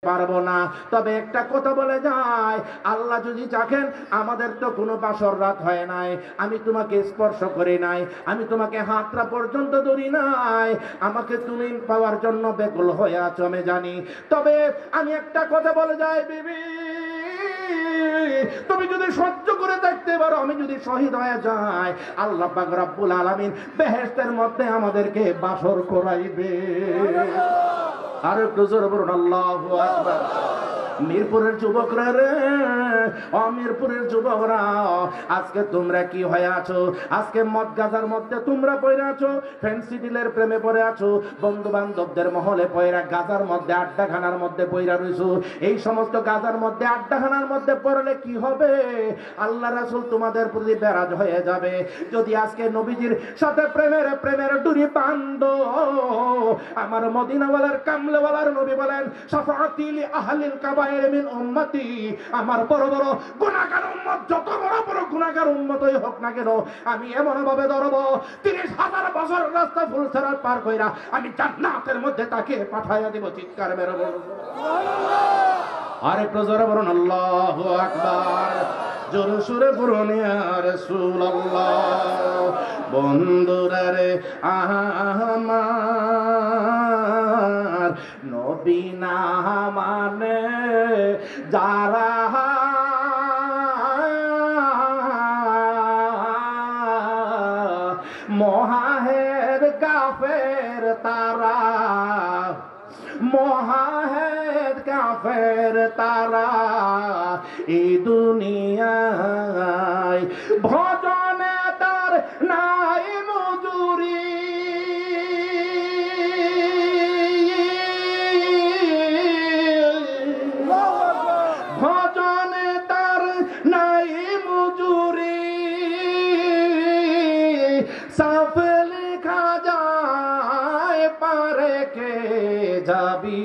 পারবো না। তবে একটা কথা বলে যায়, আল্লাহ যদি চাকেন, আমাদের তো কোনো বাসর রাত হয় নাই, আমি তোমাকে স্পর্শ করি নাই, আমি তোমাকে হাতটা পর্যন্ত ধরি নাই, আমাকে তুমি পাওয়ার জন্য বেকুল হয়ে আছো আমি জানি। তবে আমি একটা কথা বলে যাই বিবি, তুমি যদি সহ্য করে থাকতে পারো, আমি যদি শহীদ হয়ে যাই, আল্লাহ পাক রব্বুল আলামিন বেহেশতের মধ্যে আমাদেরকে বাসর করাইবে। আর একটু জোরে বলুন আল্লাহু আকবার। মিরপুরের যুবকরা রে, মিরপুরের যুবকরা, আজকে তোমরা কি হয়ে আছো? আজকে মদ গাজার মধ্যে তোমরা পড়ে আছো, ফ্যান্সি ডিলের প্রেমে পড়ে আছো, বন্ধু বান্ধবদের মহলে পড়া গাজার মধ্যে আড্ডাখানার মধ্যে পড়া রইছো। এই সমস্ত গাজার মধ্যে আড্ডাখানার মধ্যে পড়লে কি হবে? আল্লাহ রাসূল তোমাদের প্রতি বেরাজ হয়ে যাবে। যদি আজকে নবীজির সাথে প্রেমের ডুরি বাঁধো, আমার মদিনাওয়ালার কামলেওয়ালার নবী বলেন, শাফাআতি লি আহলিল কাবায়ের মিন উম্মতি, আমার বড় বড় গুনাহগার উম্মত, যত বড় বড় গুনাহগার উম্মতই হোক না কেন, আমি এমন ভাবে ধরব ৩০,০০০ বছর রাস্তা ফুলসেরাত পার কইরা আমি জান্নাতের মধ্যে তাকে পাঠাইয়া দেব। চিৎকার মেরে বলুন সুবহানাল্লাহ। আর একটু জোরে বলুন আল্লাহু আকবার। জোরে সুরে বলুন ইয়া রাসূলুল্লাহ। বন্ধুরা রে, আমার নবী না মানে যারা, মহাহের কাফের তারা, মহাহের কাফের তারা, এই দুনিয়ায় ভজনে তার নাই মজুরি, ভজনে তার নাই মজুরি, সাফ লেখা যায় পারে কে যাবি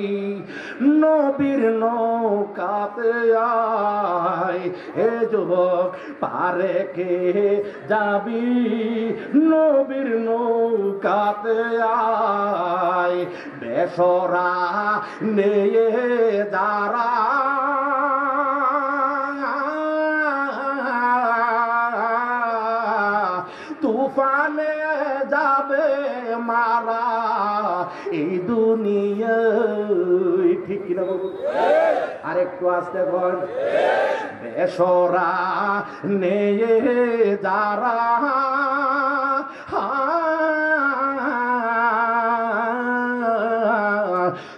নবীর নৌকাতে আয়। হে যুবক, পারে কে যাবি নবীর নৌকাতে আয়। বেসরা নিয়ে যারা তুফানে যাবে মারা, এই দুনিয়ায়, ঠিক কিনা বলুন? আর একটু আসতে বল। বেসরা নিয়ে যারা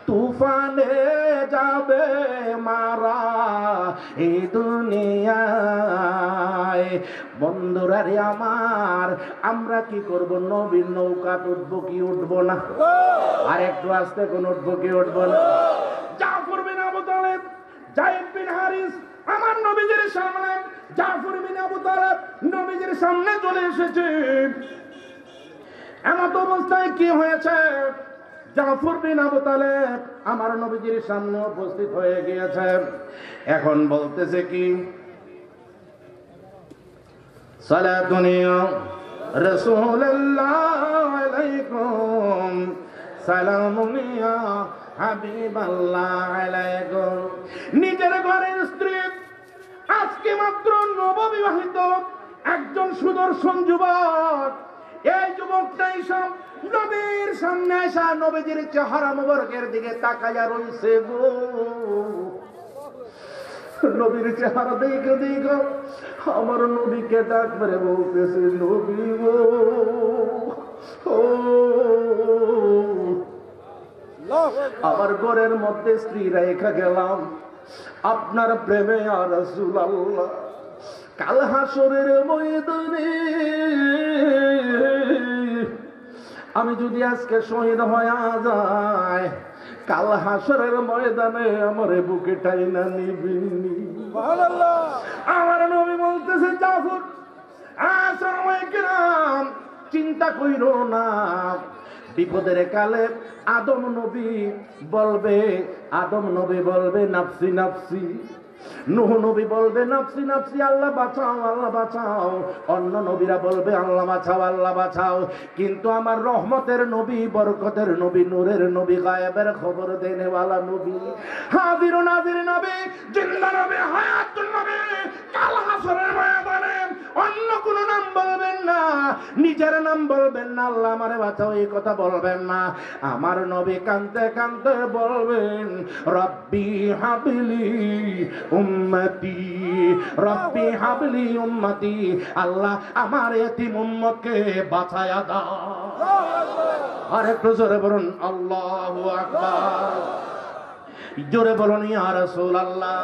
তুফানে যাবে মারা, এই দুনিয়ায়। বন্ধুরা রে আমার, আমরা কি করব? নবীর নৌকা উঠবো কি উঠবো না? আর একটু আসতে কোন উঠবো কি উঠবো না? জাফর বিন আবু তালেব, যায়েদ বিন হারিস, আমার নবীজির সামনে, জাফর বিন আবু তালেব নবীজির সামনে চলে এসেছে। এমন অবস্থায় কি হয়েছে? জাফর বিন আবু তালেব আমার নবীজির সামনে উপস্থিত হয়ে গিয়েছে। এখন বলতেছে কি, সালাতুন ইয়া রাসূলুল্লাহ আলাইকুম, সালামুন ইয়া হাবিবাল্লাহ আলাইকুম। নিজের ঘরের স্ত্রী, আজকে মাত্র নববিবাহিত একজন সুদর্শন যুবক, এই যুবকটাই সব নবীর সামনে আসা নবীজির চেহারা মোবারকের দিকে তাকায়া রইছে গো। নবীর চেহারা দেখে দেখো আমার নবীকে ডাক মেরে বলতেছে, নবী গো, আমার ঘরের মধ্যে স্ত্রী রেখা গেলাম আপনার প্রেমে ইয়া রাসূলুল্লাহ। কাল হাসরের ময়দানে আমি যদি আজকে শহীদ হয়ে যাই, কাল হাসরের ময়দানে আমার বুকে টাইনা নিবিনি। সুবহানাল্লাহ। আমার নবী বলতেছে, জাফর আসসালামু আলাইকুম, চিন্তা কইরো না, বিপদের কালে আদম নবী বলবে নাফসি নাফসি, নূহ নবী বলবে নাফসি নাফসি, আল্লাহ বাঁচাও আল্লাহ বাঁচাও। অন্য নবীরা বলবে আল্লাহ বাঁচাও আল্লাহ বাঁচাও। কিন্তু আমার রহমতের নবী, বরকতের নবী, নূরের নবী, গায়েবের খবর দেনেওয়ালা নবী, হাজির ও নাজির নবী, জিন্দা নবী, হায়াতুন নবী, কাল হাসরের ময়দানে অন্য কোন নাম বলবেন না, নিজের নাম বলবেন না, আল্লাহ আমারে বাঁচাও এই কথা বলবেন না। আমার নবী কাঁদতে কাঁদতে বলবেন রব্বি হাবলি উম্মতি, রব্বি হাবলি উম্মতি, আল্লাহ আমার এতিম উম্মতকে বাঁচায়া দাও। আর একটু জোরে বলুন আল্লাহু আকবার, জোরে বলুন ইয়া রাসূলুল্লাহ।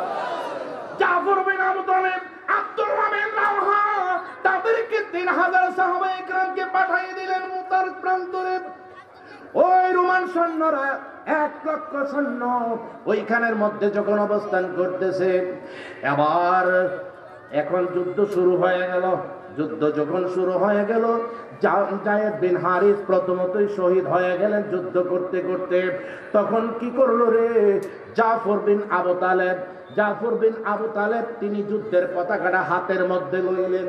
জাফর বিন আবু তালিব, আব্দুল্লাহ বিন রাওহা, তাদেরকে 3000 সাহাবায়ে কেরামকে পাঠিয়ে দিলেন মুতার প্রান্তরে। ওই রোমান সৈন্যরা 1 লক্ষ সৈন্য ওইখানের মধ্যে যখন অবস্থান করতেছে, আবার এখন যুদ্ধ শুরু হয়ে গেল। যুদ্ধ যখন শুরু হয়ে গেল, যায়েদ বিন হারিস প্রথমতই শহীদ হয়ে গেলেন যুদ্ধ করতে করতে। তখন কি করলো রে জাফর বিন আবু তালেব, জাফর বিন আবু তালেব তিনি যুদ্ধের পতাকাটা হাতের মধ্যে লইলেন।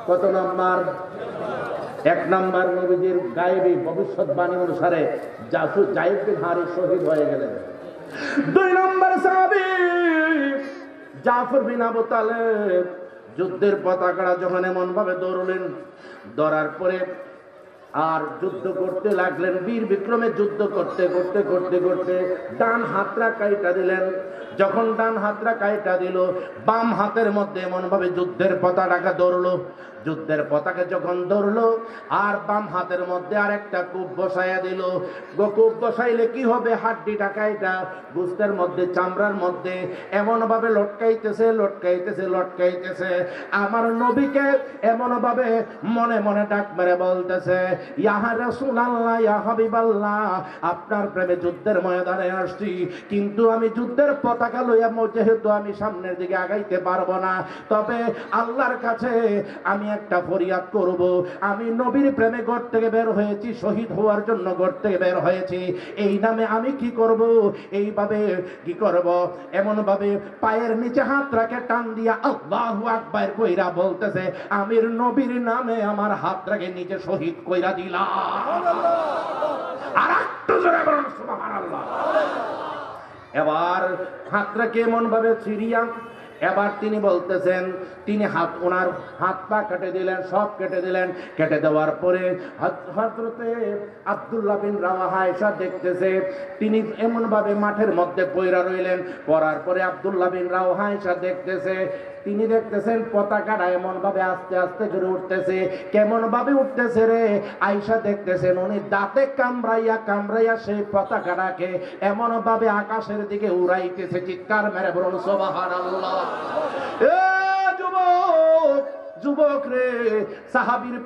কত নাম্বার? 1 নাম্বার। নবীজির গায়েবী ভবিষ্যৎবাণী অনুসারে যায়েদ বিন হারিস শহীদ হয়ে গেলেন। 2 নাম্বার সাহাবী জাফর বিন আবু তালেব যুদ্ধের পতাকাটা যখন এমন ভাবে দৌড়লেন, দৌড়ার পরে আর যুদ্ধ করতে লাগলেন, বীর বিক্রমে যুদ্ধ করতে করতে করতে করতে ডান হাতটা কাইটা দিলেন। যখন ডান হাতটা কাইটা দিল, বাম হাতের মধ্যে এমন ভাবে যুদ্ধের পতাকা দৌড়লো। যুদ্ধের পতাকা যখন ধরলো, আর বাম হাতের মধ্যে আরেকটা কূপ বসাইয়া দিল। কূপ বসাইলে কি হবে? হাড্ডিটা কাইটা গোস্তের মধ্যে, চামড়ার মধ্যে এমন ভাবে লটকাইতেছে লটকাইতেছে লটকাইতেছে। আমার নবীকে এমন ভাবে মনে মনে ডাক মেরে বলতেছে, ইয়া রাসূলুল্লাহ, ইয়া হাবিবাল্লাহ, আপনার প্রেমে যুদ্ধের ময়দানে আসছি, কিন্তু আমি যুদ্ধের পতাকা লইয়া যেহেতু আমি সামনের দিকে আগাইতে পারবো না, তবে আল্লাহর কাছে আমি একটা ফরিয়াদ করব। আমি নবীর প্রেমে ঘর থেকে বের হয়েছি, শহীদ হওয়ার জন্য ঘর থেকে বের হয়েছি, এই নামে আমি কি করব? এইভাবে কি করব? এমন ভাবে পায়ের নিচে হাত রাখে টান দিয়া আল্লাহু আকবার কইরা বলতেছে, আমির নবীর নামে আমার হাত রাখে নিচে শহীদ কইরা দিলাম। আর একটু জোরে বলুন সুবহানাল্লাহ। এবার হাত রাখে এমন ভাবে ছিড়িয়া, এবার তিনি বলতেছেন, তিনি ওনার হাত পা কেটে দিলেন, সব কেটে দিলেন। কেটে দেওয়ার পরে হযরতে আব্দুল্লাহ বিন রাওয়াহা এসে দেখতেছে তিনি এমন ভাবে মাঠের মধ্যে পইরা রইলেন। পড়ার পরে আব্দুল্লাহ বিন রাওয়াহা এসে দেখতেছে, তিনি দেখতেছেন পতাকাটা এমন ভাবে আস্তে আস্তে করে উঠতেছে। কেমন ভাবে উঠতেছে রে? আয়েশা দেখতেছেন উনি দাঁতে কামড়াইয়া কামড়াইয়া সেই পতাকাটাকে এমন ভাবে আকাশের দিকে উড়াইতেছে। চিৎকার মেরে বলুন সুবহানাল্লাহ। এ যুবক, যুবক রে, সাহাবীর